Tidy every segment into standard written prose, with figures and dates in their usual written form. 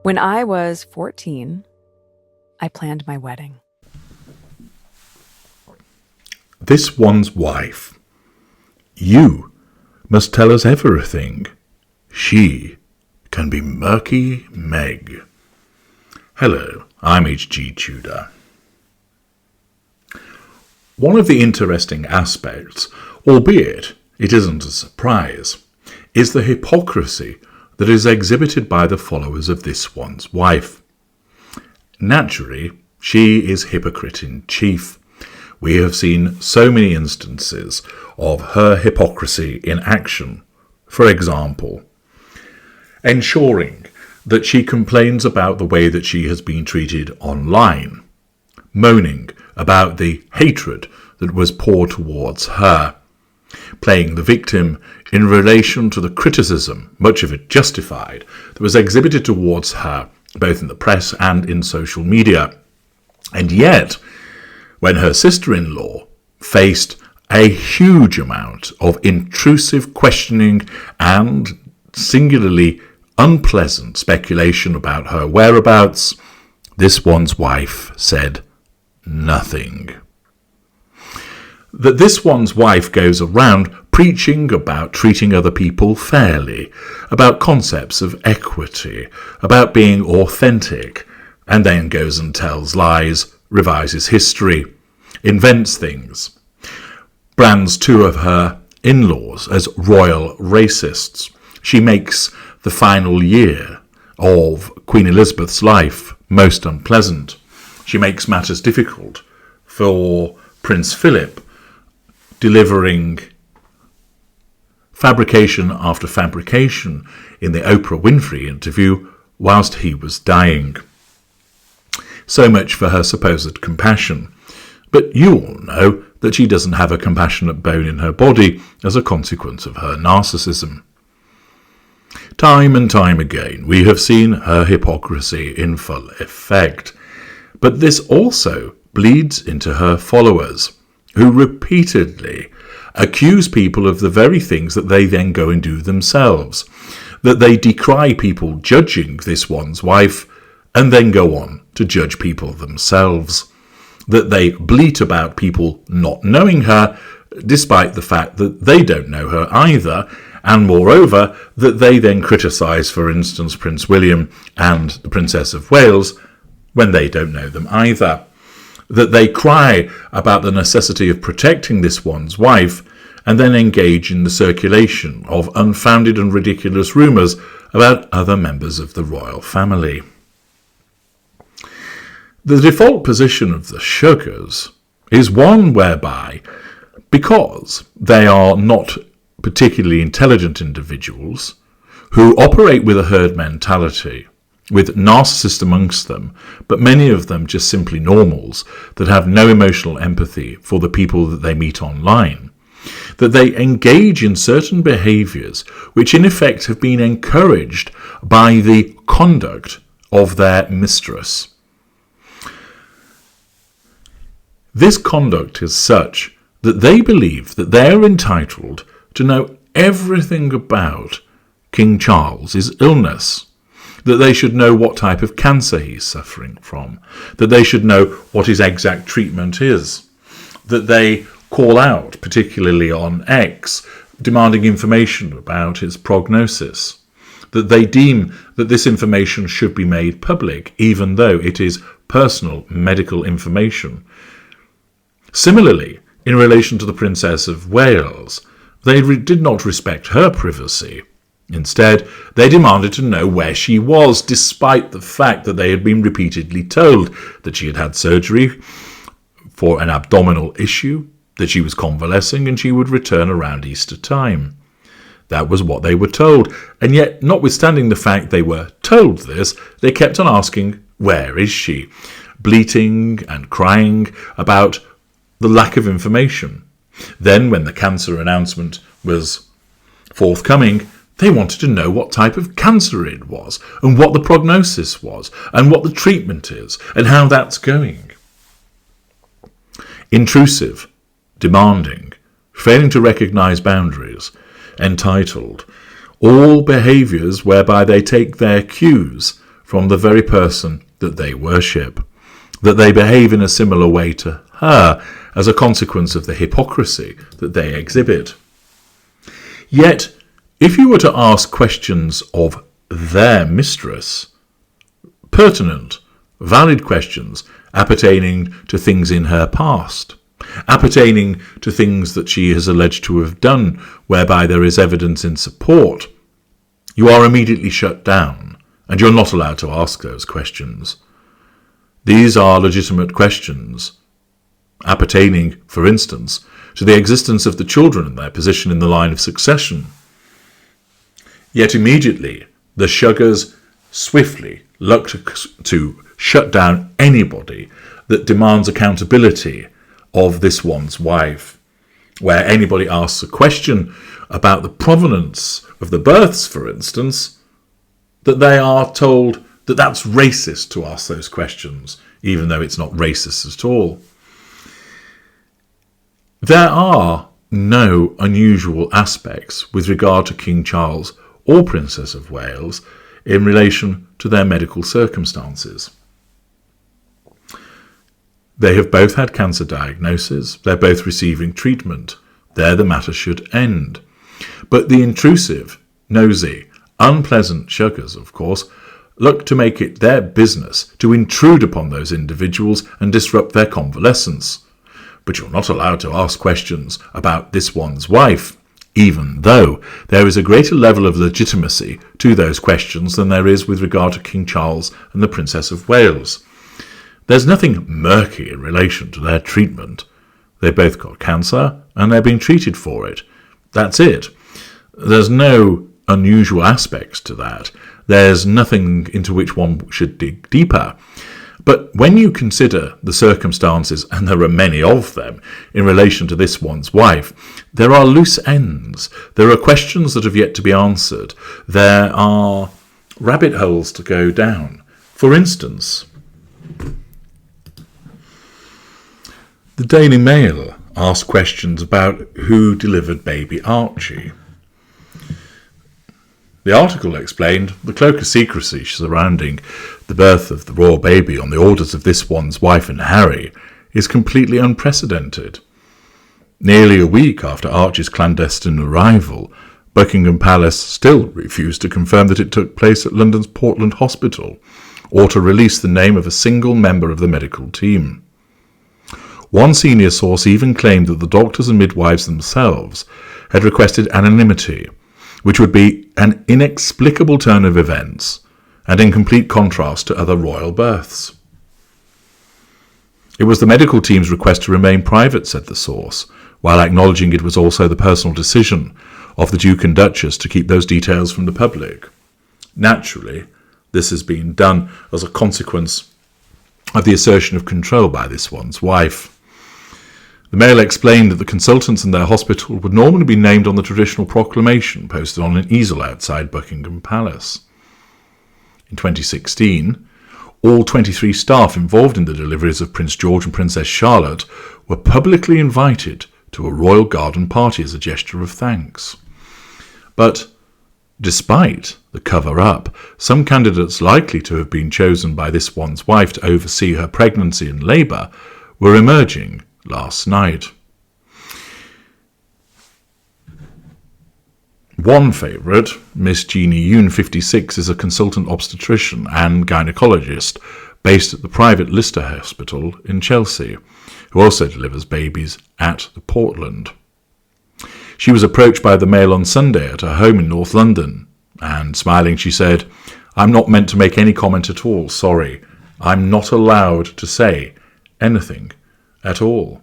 When I was 14, I planned my wedding. This one's wife. You must tell us everything. She can be Murky Meg. Hello, I'm H.G. Tudor. One of the interesting aspects, albeit it isn't a surprise, is the hypocrisy that is exhibited by the followers of this one's wife. Naturally, she is hypocrite in chief. We have seen so many instances of her hypocrisy in action. For example, ensuring that she complains about the way that she has been treated online, moaning about the hatred that was poured towards her, playing the victim in relation to the criticism, much of it justified, that was exhibited towards her, both in the press and in social media. And yet, when her sister-in-law faced a huge amount of intrusive questioning and singularly unpleasant speculation about her whereabouts, this one's wife said nothing. That this one's wife goes around preaching about treating other people fairly, about concepts of equity, about being authentic, and then goes and tells lies, revises history, invents things, brands two of her in-laws as royal racists. She makes the final year of Queen Elizabeth's life most unpleasant. She makes matters difficult for Prince Philip, delivering fabrication after fabrication in the Oprah Winfrey interview whilst he was dying. So much for her supposed compassion. But you all know that she doesn't have a compassionate bone in her body as a consequence of her narcissism. Time and time again, we have seen her hypocrisy in full effect. But this also bleeds into her followers, who repeatedly accuse people of the very things that they then go and do themselves, that they decry people judging this one's wife and then go on to judge people themselves, that they bleat about people not knowing her despite the fact that they don't know her either, and moreover that they then criticise, for instance, Prince William and the Princess of Wales when they don't know them either, that they cry about the necessity of protecting this one's wife and then engage in the circulation of unfounded and ridiculous rumours about other members of the royal family. The default position of the Sugars is one whereby, because they are not particularly intelligent individuals who operate with a herd mentality, with narcissists amongst them, but many of them just simply normals that have no emotional empathy for the people that they meet online, that they engage in certain behaviours which in effect have been encouraged by the conduct of their mistress. This conduct is such that they believe that they are entitled to know everything about King Charles's illness, that they should know what type of cancer he's suffering from, that they should know what his exact treatment is, that they call out, particularly on X, demanding information about his prognosis, that they deem that this information should be made public, even though it is personal medical information. Similarly, in relation to the Princess of Wales, they did not respect her privacy. Instead, they demanded to know where she was, despite the fact that they had been repeatedly told that she had had surgery for an abdominal issue, that she was convalescing and she would return around Easter time. That was what they were told, and yet, notwithstanding the fact they were told this, they kept on asking, "Where is she?" bleating and crying about the lack of information. Then, when the cancer announcement was forthcoming, they wanted to know what type of cancer it was, and what the prognosis was, and what the treatment is, and how that's going. Intrusive, demanding, failing to recognise boundaries, entitled, all behaviours whereby they take their cues from the very person that they worship, that they behave in a similar way to her as a consequence of the hypocrisy that they exhibit. Yet, if you were to ask questions of their mistress, pertinent, valid questions appertaining to things in her past, appertaining to things that she is alleged to have done whereby there is evidence in support, you are immediately shut down, and you're not allowed to ask those questions. These are legitimate questions, appertaining, for instance, to the existence of the children and their position in the line of succession. Yet immediately, the Shuggers swiftly look to shut down anybody that demands accountability of this one's wife. Where anybody asks a question about the provenance of the births, for instance, that they are told that that's racist to ask those questions, even though it's not racist at all. There are no unusual aspects with regard to King Charles or Princess of Wales in relation to their medical circumstances. They have both had cancer diagnoses, they're both receiving treatment. There the matter should end. But the intrusive, nosy, unpleasant Shuggers, of course, look to make it their business to intrude upon those individuals and disrupt their convalescence. But you're not allowed to ask questions about this one's wife, even though there is a greater level of legitimacy to those questions than there is with regard to King Charles and the Princess of Wales. There's nothing murky in relation to their treatment. They both got cancer and they're being treated for it. That's it. There's no unusual aspects to that. There's nothing into which one should dig deeper. But when you consider the circumstances, and there are many of them, in relation to this one's wife, there are loose ends. There are questions that have yet to be answered. There are rabbit holes to go down. For instance, the Daily Mail asked questions about who delivered baby Archie. The article explained the cloak of secrecy surrounding the birth of the royal baby on the orders of this one's wife and Harry is completely unprecedented. Nearly a week after Archie's clandestine arrival, Buckingham Palace still refused to confirm that it took place at London's Portland Hospital, or to release the name of a single member of the medical team. One senior source even claimed that the doctors and midwives themselves had requested anonymity, which would be an inexplicable turn of events and in complete contrast to other royal births. It was the medical team's request to remain private, said the source, while acknowledging it was also the personal decision of the Duke and Duchess to keep those details from the public. Naturally, this has been done as a consequence of the assertion of control by this one's wife. The Mail explained that the consultants in their hospital would normally be named on the traditional proclamation posted on an easel outside Buckingham Palace. In 2016, all 23 staff involved in the deliveries of Prince George and Princess Charlotte were publicly invited to a royal garden party as a gesture of thanks. But despite the cover-up, some candidates likely to have been chosen by this one's wife to oversee her pregnancy and labour were emerging last night. One favourite, Miss Jeannie Yoon, 56, is a consultant obstetrician and gynaecologist based at the private Lister Hospital in Chelsea, who also delivers babies at the Portland. She was approached by the Mail on Sunday at her home in North London, and smiling she said, "I'm not meant to make any comment at all, sorry. I'm not allowed to say anything at all."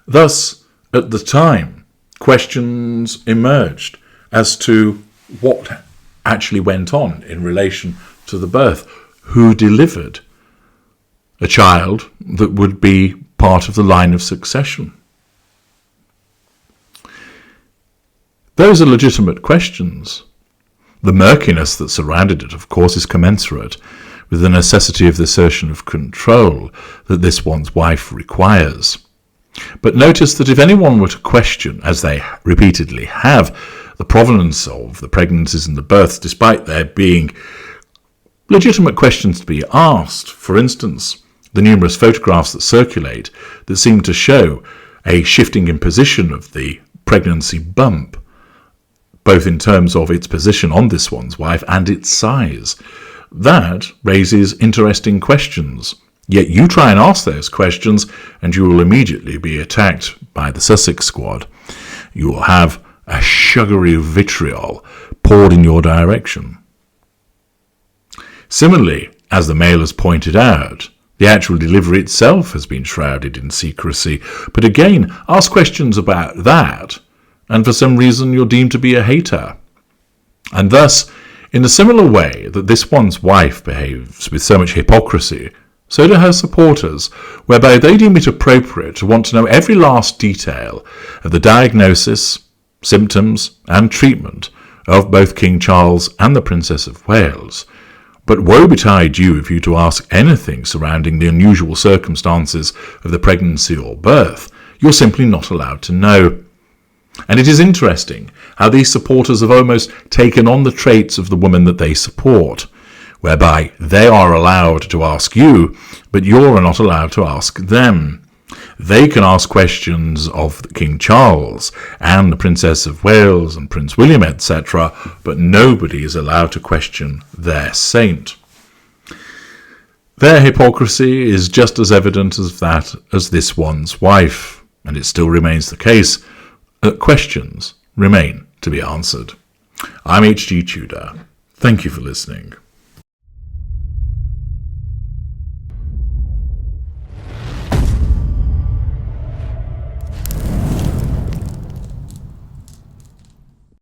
Thus, at the time, questions emerged as to what actually went on in relation to the birth. Who delivered a child that would be part of the line of succession? Those are legitimate questions. The murkiness that surrounded it, of course, is commensurate with the necessity of the assertion of control that this one's wife requires. But notice that if anyone were to question, as they repeatedly have, the provenance of the pregnancies and the births, despite there being legitimate questions to be asked. For instance, the numerous photographs that circulate that seem to show a shifting in position of the pregnancy bump, both in terms of its position on this one's wife and its size. That raises interesting questions. Yet you try and ask those questions and you will immediately be attacked by the Sussex squad. You will have a sugary vitriol poured in your direction. Similarly, as the Mail has pointed out, the actual delivery itself has been shrouded in secrecy. But again, ask questions about that, and for some reason you're deemed to be a hater. And thus, in a similar way that this one's wife behaves with so much hypocrisy, so do her supporters, whereby they deem it appropriate to want to know every last detail of the diagnosis, symptoms, and treatment of both King Charles and the Princess of Wales. But woe betide you if you to ask anything surrounding the unusual circumstances of the pregnancy or birth. You're simply not allowed to know. And it is interesting how these supporters have almost taken on the traits of the woman that they support, whereby they are allowed to ask you, but you're not allowed to ask them. They can ask questions of King Charles and the Princess of Wales and Prince William, etc., but nobody is allowed to question their saint. Their hypocrisy is just as evident as that as this one's wife, and it still remains the case that questions remain to be answered. I'm H.G. Tudor. Thank you for listening.